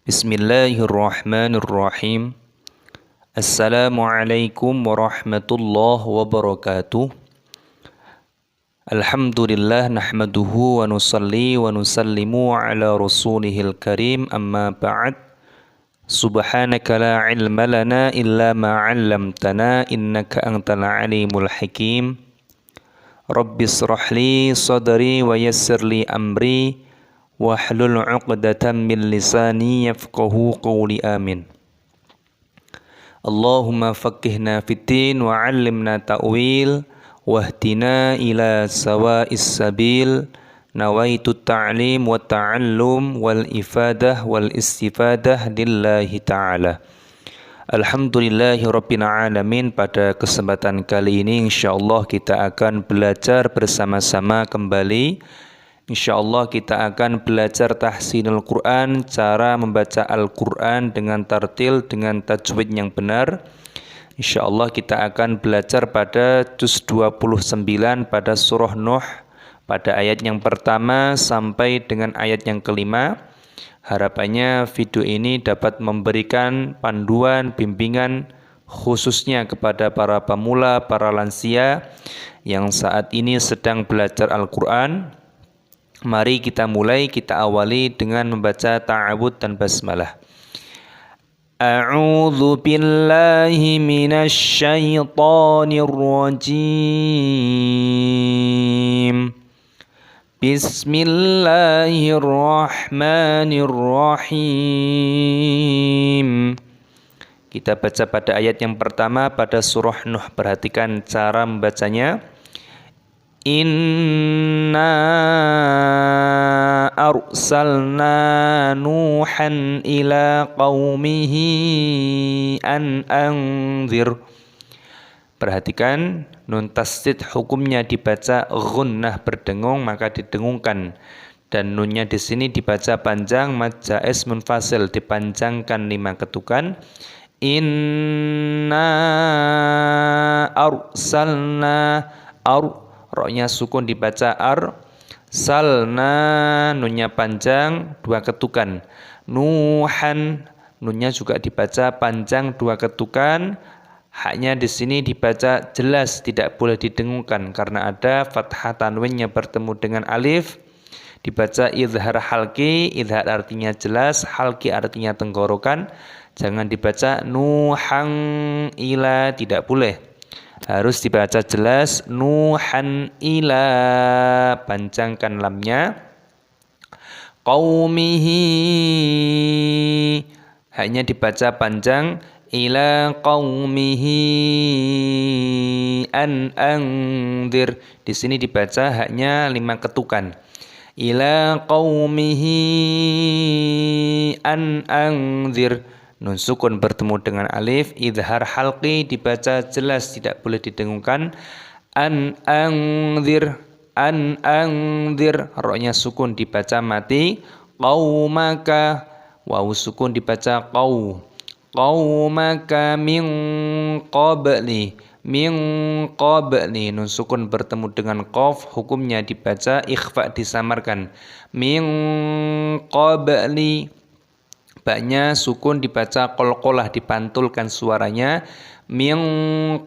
Bismillahirrahmanirrahim. Assalamualaikum warahmatullahi wabarakatuh. Alhamdulillah nahmaduhu wa nusalli wa nusallimu ala rasulihil karim, amma ba'd. Subhanaka la ilma lana illa ma 'allamtana innaka antal alimul hakim. Rabbi shrah li sadri wa yassir li amri wahlul 'uqdatam min lisani yafqahu qawli, amin. Allahumma faqihna fiddin wa 'allimna ta'wil wahdina ila sawa'is sabil. Nawaitu ta'lim wa ta'allum wal ifadah wal istifadah lillahi ta'ala. Alhamdulillahi rabbil alamin. Pada kesempatan kali ini insyaallah kita akan belajar bersama-sama kembali. InsyaAllah kita akan belajar tahsinul Quran, cara membaca Al-Quran dengan tartil, dengan tajwid yang benar. InsyaAllah kita akan belajar pada juz 29 pada surah Nuh, pada ayat yang pertama sampai dengan ayat yang kelima. Harapannya video ini dapat memberikan panduan, bimbingan khususnya kepada para pemula, para lansia yang saat ini sedang belajar Al-Quran. Mari kita mulai, kita awali dengan membaca ta'awudz dan basmalah. A'udzu billahi minasy syaithanir rajim. Bismillahirrahmanirrahim. Kita baca pada ayat yang pertama pada surah Nuh. Perhatikan cara membacanya. Inna arsalna Nuhan ila qaumihi an anzir. Perhatikan nun tasdid hukumnya dibaca ghunnah berdengung maka didengungkan, dan nunnya di sini dibaca panjang mad jaiz munfasil dipanjangkan 5 ketukan. Inna arsalna roknya sukun dibaca salna, nunnya panjang 2 ketukan. Nuhan, nunnya juga dibaca panjang 2 ketukan. Haknya di sini dibaca jelas, tidak boleh didengungkan karena ada fathah tanwin yang bertemu dengan alif. Dibaca izhar halqi, izhar artinya jelas, halqi artinya tenggorokan. Jangan dibaca nuhang ila, tidak boleh. Harus dibaca jelas Nuhan ila, panjangkan lamnya. Qaumihi, hanya dibaca panjang. Ila qaumihi an anzir, di sini dibaca hanya 5 ketukan. Ila qaumihi an anzir, nun sukun bertemu dengan alif. Idhar halqi dibaca jelas, tidak boleh didengungkan. An anzir, roknya sukun dibaca mati. Qaumaka, wawu sukun dibaca qaumaka min qabli, nun sukun bertemu dengan qaf, hukumnya dibaca ikhfa disamarkan. Min qabli, baknya sukun dibaca qalqalah dipantulkan suaranya. Min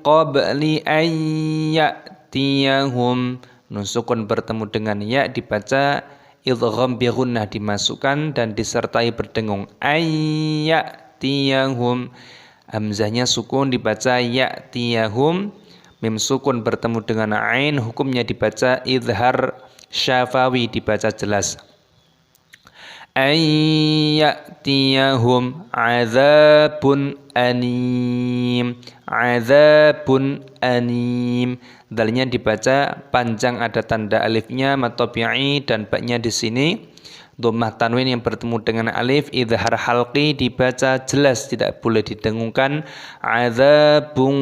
qabli ayyatiyahum, nun sukun bertemu dengan ya dibaca idgham bi ghunnah dimasukkan dan disertai berdengung. Ayyatiyahum, hamzahnya sukun dibaca ya'tiyahum. Mim sukun bertemu dengan ain, hukumnya dibaca izhar syafawi dibaca jelas. Ayyatiyahum azabun anim, dalnya dibaca panjang ada tanda alifnya matobi'i, dan baknya di sini dhammah tanwin yang bertemu dengan alif. Idhar halqi dibaca jelas, tidak boleh didengungkan. Azabun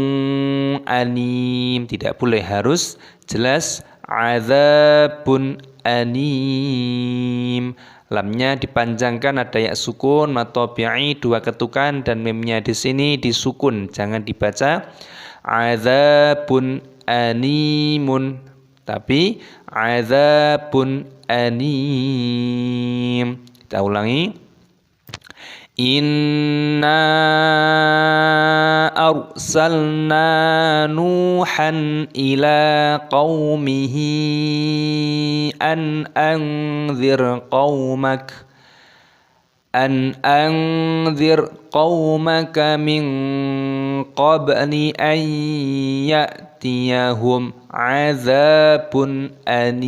anim, tidak boleh, harus jelas. Azabun anim, lamnya dipanjangkan, ada ya sukun matobi'i 2 ketukan, dan mimnya di sini disukun, jangan dibaca azabun animun, tapi azabun anim. Kita ulangi. Inna arsalna Nuhan ila qaumihi an anzir qaumaka min qabli an ya'tiyahum azabun alim.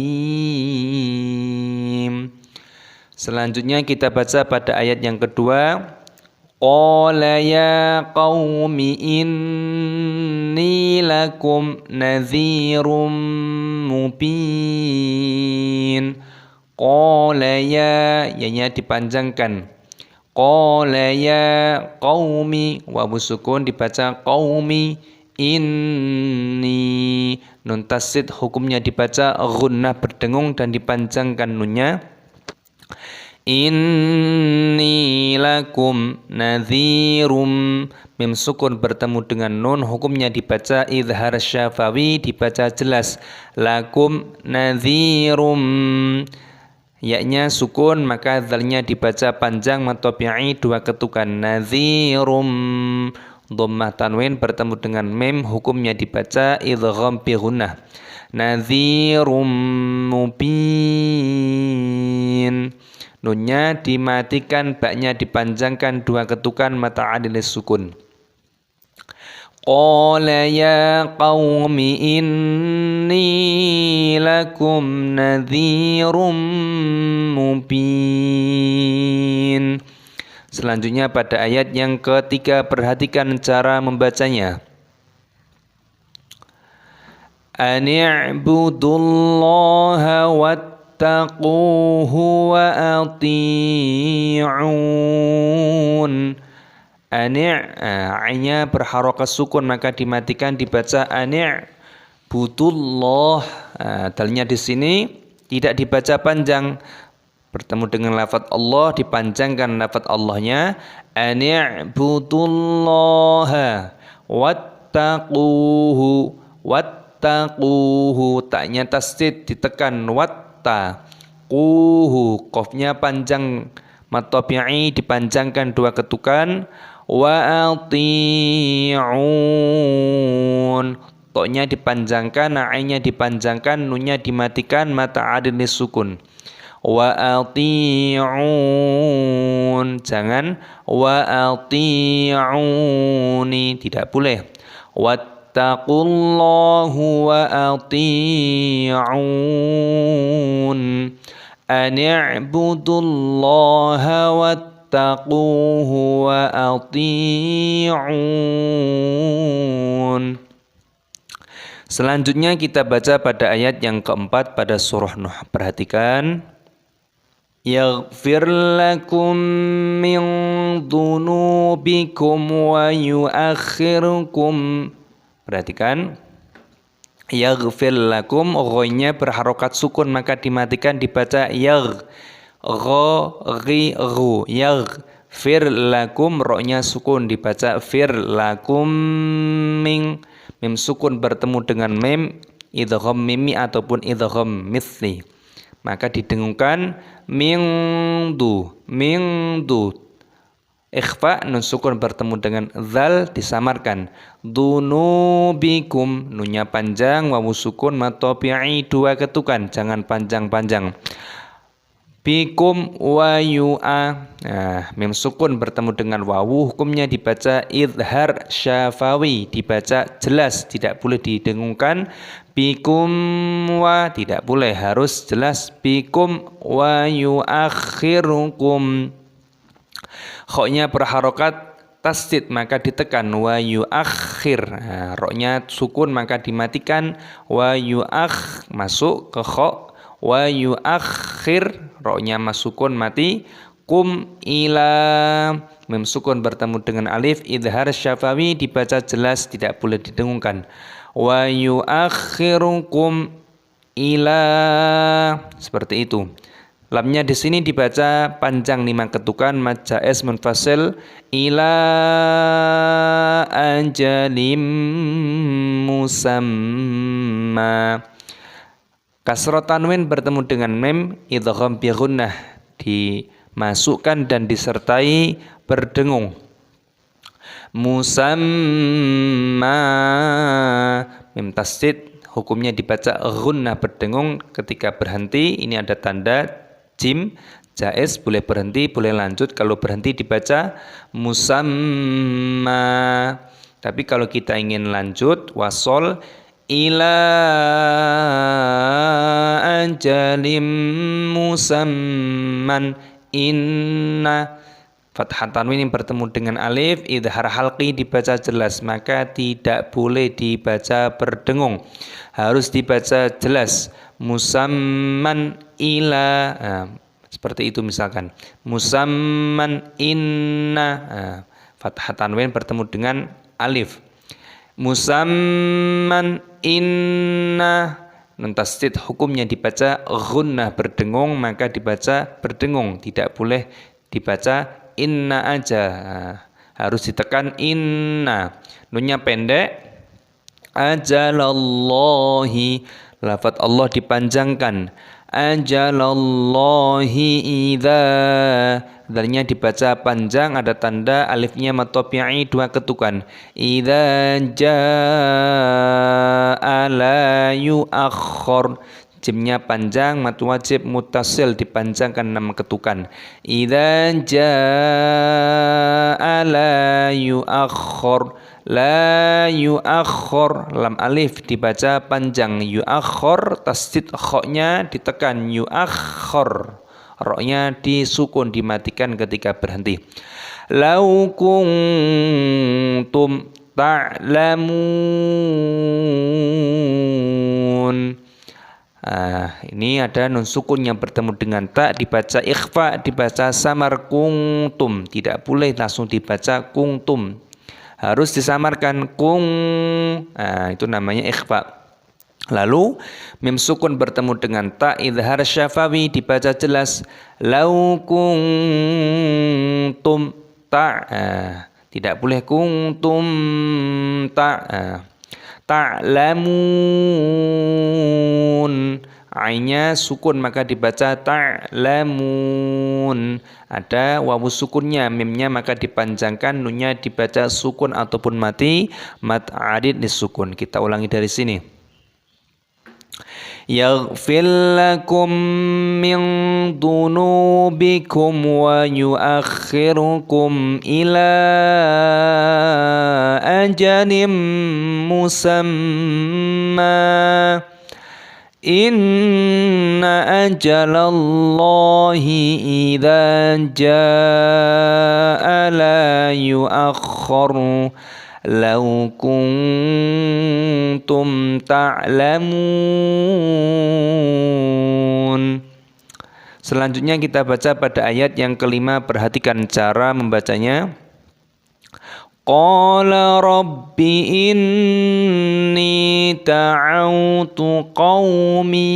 Selanjutnya kita baca pada ayat yang kedua. Qala ya qaumi inni lakum nadhirum mubin. Qala ya dipanjangkan. Qala ya qaumi, wawu sukun dibaca qaumi. Inni, nun tasydid hukumnya dibaca gunnah berdengung dan dipanjangkan nunnya. Inni lakum nadhirum, mim sukun bertemu dengan nun hukumnya dibaca idhar syafawi, dibaca jelas. Lakum nadhirum, yaknya sukun maka dzalnya dibaca panjang matobi'i dua ketukan. Nadhirum, dhammah tanwin bertemu dengan mim hukumnya dibaca idgham bi gunnah. Nadhirum mubin, nunnya dimatikan, baknya dipanjangkan dua ketukan mata adilis sukun. Qala ya qaumi inni lakum nadhirum mubin. Selanjutnya pada ayat yang ketiga, perhatikan cara membacanya. Ani'budullaha wattaquhu wa ati'un. Anya berharokat sukun maka dimatikan, dibaca ani'budullah. Dalnya di sini tidak dibaca panjang, bertemu dengan lafaz Allah dipanjangkan lafaz Allahnya. Ani'budullaha wattaquhu, wattaquhu, taknya tasydid ditekan, wattaquhu, qafnya panjang matobi'i dipanjangkan dua ketukan. Wa ati'un, toknya dipanjangkan, ainnya dipanjangkan, nunnya dimatikan, mata adilis sukun. Wa ati'un, jangan wa ati'uni, tidak boleh. Wattaqullahu wa ati'un. Ani'budullaha wattaquhu wa ati'un. Selanjutnya kita baca pada ayat yang keempat pada surah Nuh. Perhatikan. Yaghfir lakum min dhunubikum wa yu'akhirukum. Perhatikan. Yaghfir lakum, ghonya berharokat sukun maka dimatikan, dibaca yaghghiru. Yaghfir lakum, roknya sukun dibaca fir lakum. Mim sukun bertemu dengan mim idgham mimi ataupun idgham mithli, maka didengungkan mingdu. Ikhfa, nun sukun bertemu dengan zal disamarkan. Dunubikum, nunnya panjang, wawu sukun matobi'i dua ketukan, jangan panjang-panjang. Bikum wa yu'a, mim sukun bertemu dengan wawu hukumnya dibaca idhar syafawi, dibaca jelas, tidak boleh didengungkan. Bikum wa, tidak boleh, harus jelas. Bikum wa yu'akhirukum, khoknya berharokat tasydid maka ditekan, wa yu'akhir. Roknya sukun maka dimatikan, wa yu'akh, masuk ke khok, wa yu'akhir, roknya masukun mati. Kum ila, mim sukun bertemu dengan alif idhar syafawi, dibaca jelas, tidak boleh didengungkan. Wa yu'akhirukum ila, seperti itu. Lamnya di sini dibaca panjang 5 ketukan, mad jaiz munfasil. Ila ajalim musamma. Kasrah tanwin bertemu dengan mim idgham bi gunnah, masukkan dan disertai berdengung. Musamma, mim tasdid hukumnya dibaca ghunnah berdengung. Ketika berhenti ini ada tanda jim, jaiz, boleh berhenti, boleh lanjut. Kalau berhenti dibaca musamma. Tapi kalau kita ingin lanjut wasol ila ajalim musamman inna, fathah tanwin yang bertemu dengan alif idhar halqi dibaca jelas, maka tidak boleh dibaca berdengung, harus dibaca jelas. Musamman ila, seperti itu misalkan. Musamman inna, fathah tanwin bertemu dengan alif. Musamman inna, nun tasdid hukumnya dibaca ghunnah berdengung, maka dibaca berdengung, tidak boleh dibaca inna aja, harus ditekan inna. Nunnya pendek. Ajalallahi, lafaz Allah dipanjangkan. Ajalallahi idza, dzalnya dibaca panjang, ada tanda alifnya mad tabi'i 2 ketukan. Idza jaa la yuakhkhar, jimnya panjang, mad wajib muttasil dipanjangkan 6 ketukan. Idza jaa la yuakhkhar, la yuakhkhar, lam alif dibaca panjang. Yuakhkhar tasdid kha-nya ditekan. Yuakhkhar, ra-nya disukun dimatikan ketika berhenti. Lau kuntum ta'lamun, ini ada nun sukun yang bertemu dengan tak, dibaca ikhfa, dibaca samar. Kuntum, tidak boleh langsung dibaca kuntum, harus disamarkan kung, itu namanya ikhfa. Lalu mim sukun bertemu dengan ta, idhar syafawi dibaca jelas. Lau kuntum ta, tidak boleh kuntum ta. Ta'lamun, ainnya sukun maka dibaca ta'lamun. Ada wawu sukunnya, mimnya maka dipanjangkan, nunnya dibaca sukun ataupun mati, mat adid disukun. Kita ulangi dari sini. Yaghfir lakum min dunubikum wa yuakhirukum ila ajalim musamma inna ajalallahi idza jaa la yuakhkharu law kuntum ta'lamun. Selanjutnya kita baca pada ayat yang kelima, perhatikan cara membacanya. Qala rabbi inni ta'awtu qawmi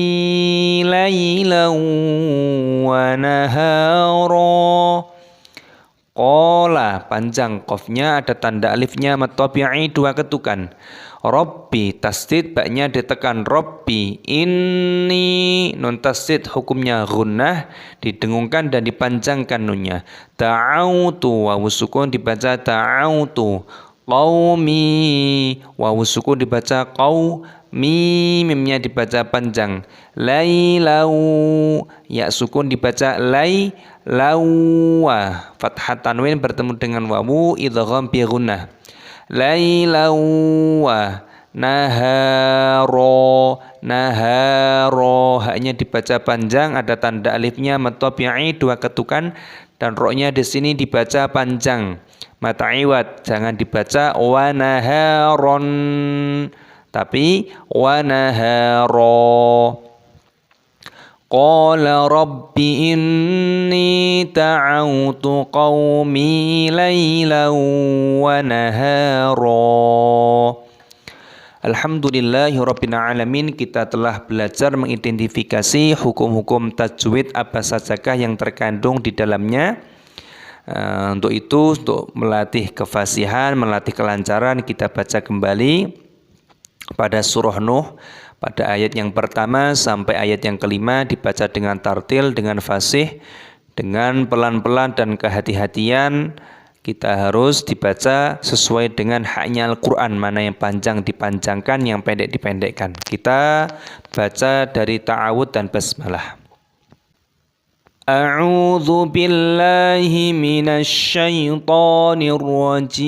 laylan wa nahara. Qala panjang, qafnya ada tanda alifnya mad tabi'i 2 ketukan. Rabbi tasdid, baknya ditekan. Rabbi inni, nun tasdid hukumnya ghunnah, didengungkan dan dipanjangkan nunnya. Ta'autu, wawu sukun dibaca ta'autu. Qaumi, wawu sukun dibaca qaumi, mimnya dibaca panjang. Lailau, ya sukun dibaca lailawa, fathah tanwin bertemu dengan wawu idgham bi ghunnah. Lailawa, naharo, naharo, haknya dibaca panjang, ada tanda alifnya mad tabi'i 2 ketukan, dan ro-nya di sini dibaca panjang. Mata iwat, jangan dibaca wa naharon, tapi wa naharo. Qala rabbi inni ta'awtu qawmi laylan wa nahara. Alhamdulillahirabbil alamin, kita telah belajar mengidentifikasi hukum-hukum tajwid apa sajakah yang terkandung di dalamnya. Untuk itu, untuk melatih kefasihan, melatih kelancaran, kita baca kembali pada surah Nuh, pada ayat yang pertama sampai ayat yang kelima, dibaca dengan tartil, dengan fasih, Dengan pelan-pelan dan kehati-hatian kita harus dibaca sesuai dengan haknya Al-Quran. Mana yang panjang dipanjangkan, yang pendek dipendekkan. Kita baca dari ta'awud dan basmalah. A'udzu billahi minasy syaithanir rajim.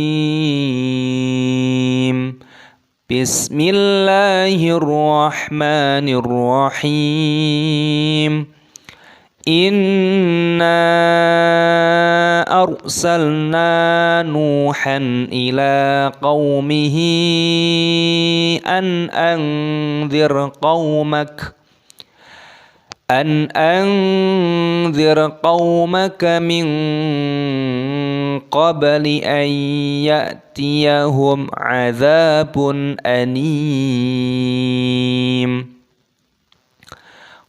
Bismillahirrahmanirrahim. Inna arsalna Nuhan ila qaumihi an anzir qaumaka min qabli an ya'tiyahum azabun anim.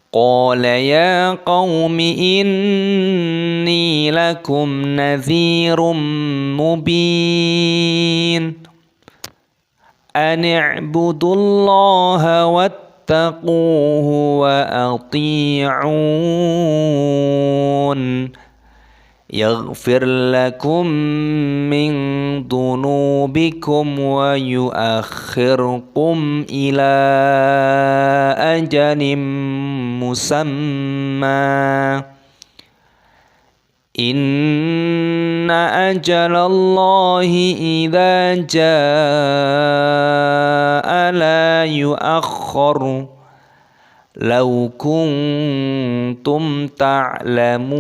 Qala ya qaumi inni lakum nadhirum mubin. An i'budullaha wattaquhu wa ati'un. Yaghfir lakum min dunubikum wa yuakhirkum ila ajalin musamma. Inna ajalallahi idza jaa la yuakhkharu. Law kuntum ta'lamun.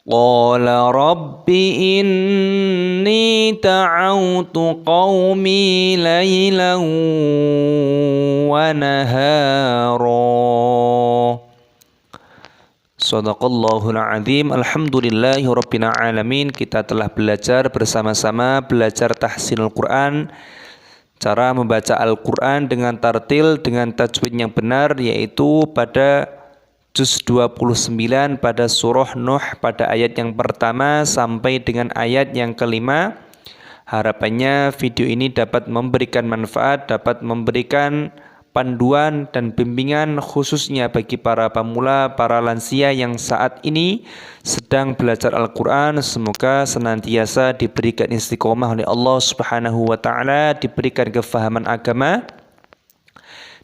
Qala rabbi inni ta'awtu qaumi laylan wa nahara. Shadaqallahul azim. Alhamdulillahi rabbil alamin. Kita telah belajar bersama-sama belajar tahsinul Quran. Cara membaca Al-Quran dengan tartil, dengan tajwid yang benar, yaitu pada juz 29 pada surah Nuh pada ayat yang pertama sampai dengan ayat yang kelima. Harapannya video ini dapat memberikan manfaat, dapat memberikan panduan dan bimbingan khususnya bagi para pemula, para lansia yang saat ini sedang belajar Al-Quran. Semoga senantiasa diberikan istiqomah oleh Allah Subhanahu wa ta'ala, diberikan kefahaman agama,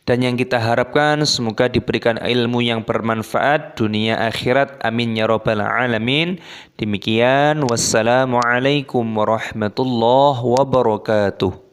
dan yang kita harapkan semoga diberikan ilmu yang bermanfaat dunia akhirat. Amin ya rabbal alamin. Demikian, wassalamualaikum warahmatullahi wabarakatuh.